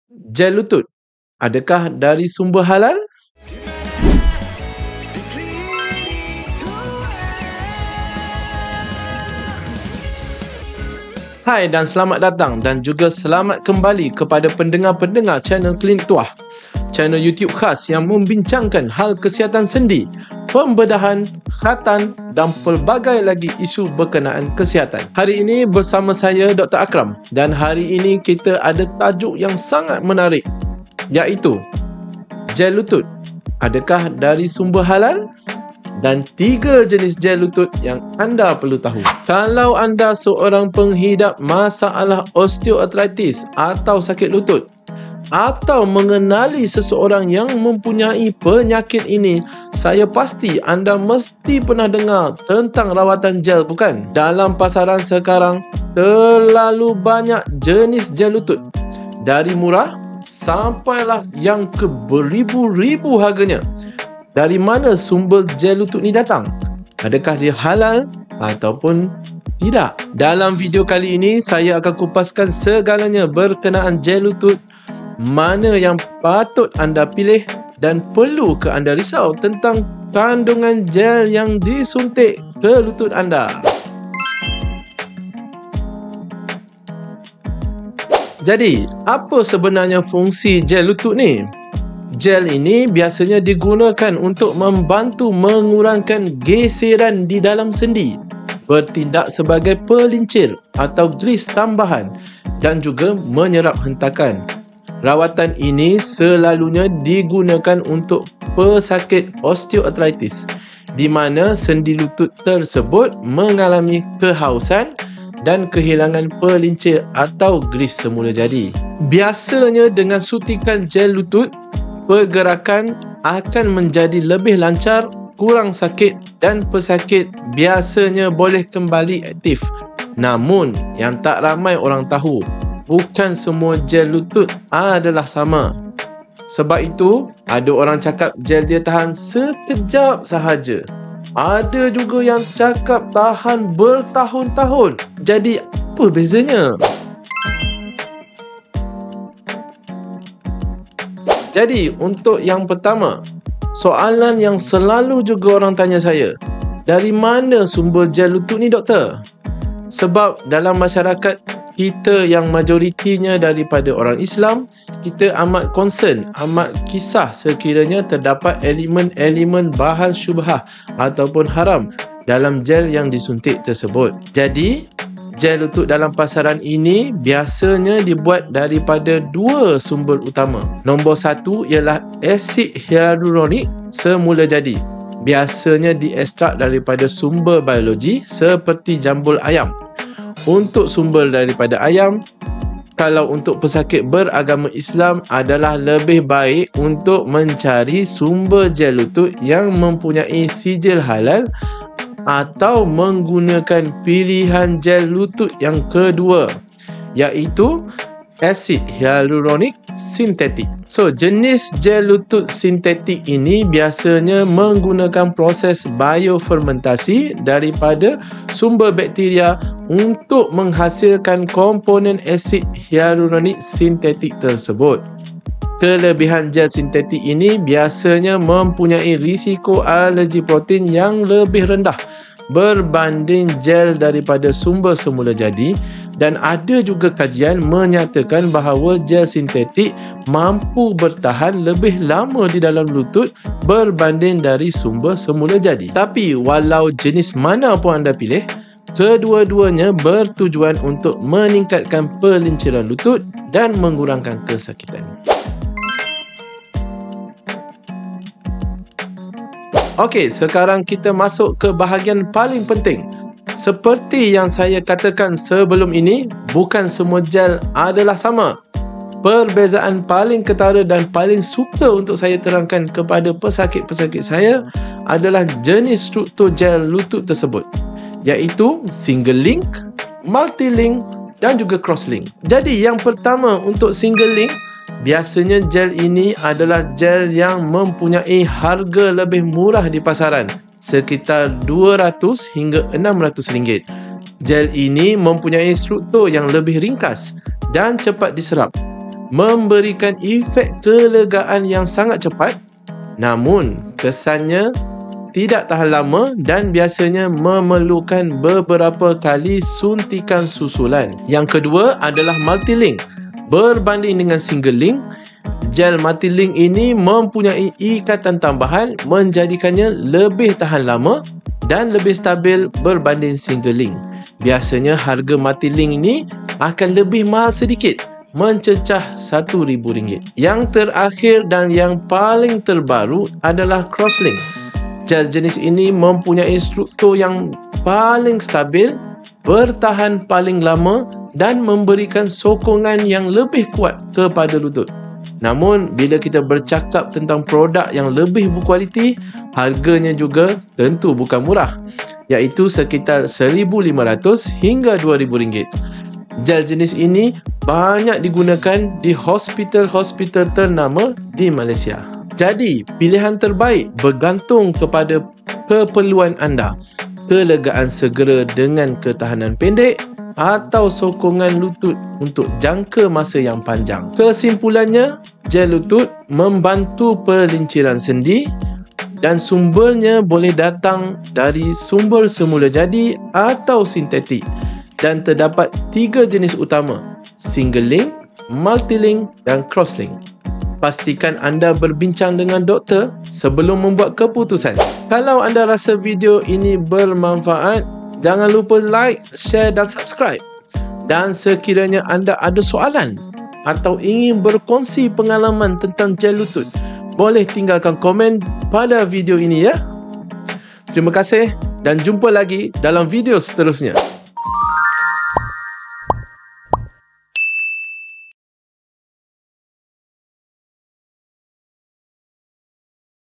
Gel lutut, adakah dari sumber halal? Hai dan selamat datang dan juga selamat kembali kepada pendengar-pendengar channel Klinik Tuah, channel YouTube khas yang membincangkan hal kesihatan sendi, pembedahan, khatan dan pelbagai lagi isu berkenaan kesihatan. Hari ini bersama saya Dr. Akram dan hari ini kita ada tajuk yang sangat menarik, iaitu gel lutut, adakah dari sumber halal? Dan 3 jenis gel lutut yang anda perlu tahu. Kalau anda seorang penghidap masalah osteoartritis atau sakit lutut, atau mengenali seseorang yang mempunyai penyakit ini, saya pasti anda mesti pernah dengar tentang rawatan gel, bukan? Dalam pasaran sekarang terlalu banyak jenis gel lutut, dari murah sampailah yang ke beribu-ribu harganya. Dari mana sumber gel lutut ni datang? Adakah dia halal ataupun tidak? Dalam video kali ini saya akan kupaskan segalanya berkenaan gel lutut, mana yang patut anda pilih dan perlu ke anda risau tentang kandungan gel yang disuntik ke lutut anda. Jadi, apa sebenarnya fungsi gel lutut ni? Gel ini biasanya digunakan untuk membantu mengurangkan geseran di dalam sendi, bertindak sebagai pelincir atau gris tambahan dan juga menyerap hentakan. Rawatan ini selalunya digunakan untuk pesakit osteoartritis, di mana sendi lutut tersebut mengalami kehausan dan kehilangan pelincir atau gris semula jadi. Biasanya dengan suntikan gel lutut, pergerakan akan menjadi lebih lancar, kurang sakit dan pesakit biasanya boleh kembali aktif. Namun, yang tak ramai orang tahu, bukan semua gel lutut adalah sama. Sebab itu, ada orang cakap gel dia tahan sekejap sahaja. Ada juga yang cakap tahan bertahun-tahun. Jadi, apa bezanya? Jadi, untuk yang pertama, soalan yang selalu juga orang tanya saya, dari mana sumber gel lutut ni, doktor? Sebab dalam masyarakat kita yang majoritinya daripada orang Islam, kita amat concern, amat kisah sekiranya terdapat elemen-elemen bahan syubhah ataupun haram dalam gel yang disuntik tersebut. Jadi, gel lutut dalam pasaran ini biasanya dibuat daripada 2 sumber utama. Nombor 1 ialah asid hyaluronik semula jadi. Biasanya diekstrak daripada sumber biologi seperti jambul ayam. Untuk sumber daripada ayam, kalau untuk pesakit beragama Islam adalah lebih baik untuk mencari sumber gel lutut yang mempunyai sijil halal atau menggunakan pilihan gel lutut yang kedua, iaitu asid hyaluronik sintetik. So, jenis gel lutut sintetik ini biasanya menggunakan proses biofermentasi daripada sumber bakteria untuk menghasilkan komponen asid hyaluronik sintetik tersebut. Kelebihan gel sintetik ini biasanya mempunyai risiko alergi protein yang lebih rendah berbanding gel daripada sumber semula jadi, dan ada juga kajian menyatakan bahawa gel sintetik mampu bertahan lebih lama di dalam lutut berbanding dari sumber semula jadi. Tapi walau jenis mana pun anda pilih, kedua-duanya bertujuan untuk meningkatkan pelinciran lutut dan mengurangkan kesakitan. Okey, sekarang kita masuk ke bahagian paling penting. Seperti yang saya katakan sebelum ini, bukan semua gel adalah sama. Perbezaan paling ketara dan paling suka untuk saya terangkan kepada pesakit-pesakit saya adalah jenis struktur gel lutut tersebut, iaitu single link, multi link dan juga cross link. Jadi yang pertama, untuk single link, biasanya gel ini adalah gel yang mempunyai harga lebih murah di pasaran, sekitar 200 hingga 600 ringgit. Gel ini mempunyai struktur yang lebih ringkas dan cepat diserap. memberikan efek kelegaan yang sangat cepat, namun kesannya tidak tahan lama dan biasanya memerlukan beberapa kali suntikan susulan. Yang kedua adalah multi-link. Berbanding dengan single link, gel multi-link ini mempunyai ikatan tambahan menjadikannya lebih tahan lama dan lebih stabil berbanding single link. Biasanya harga multi-link ini akan lebih mahal sedikit, mencecah RM1,000. Yang terakhir dan yang paling terbaru adalah crosslink. Gel jenis ini mempunyai struktur yang paling stabil, bertahan paling lama dan memberikan sokongan yang lebih kuat kepada lutut. Namun, bila kita bercakap tentang produk yang lebih berkualiti, harganya juga tentu bukan murah, iaitu sekitar RM1,500 hingga RM2,000. Gel jenis ini banyak digunakan di hospital-hospital ternama di Malaysia. Jadi, pilihan terbaik bergantung kepada keperluan anda. Kelegaan segera dengan ketahanan pendek atau sokongan lutut untuk jangka masa yang panjang. Kesimpulannya, gel lutut membantu pelinciran sendi dan sumbernya boleh datang dari sumber semula jadi atau sintetik. Dan terdapat 3 jenis utama: single link, multi-link dan cross-link. Pastikan anda berbincang dengan doktor sebelum membuat keputusan. Kalau anda rasa video ini bermanfaat, jangan lupa like, share dan subscribe. Dan sekiranya anda ada soalan atau ingin berkongsi pengalaman tentang gel lutut, boleh tinggalkan komen pada video ini ya. Terima kasih dan jumpa lagi dalam video seterusnya.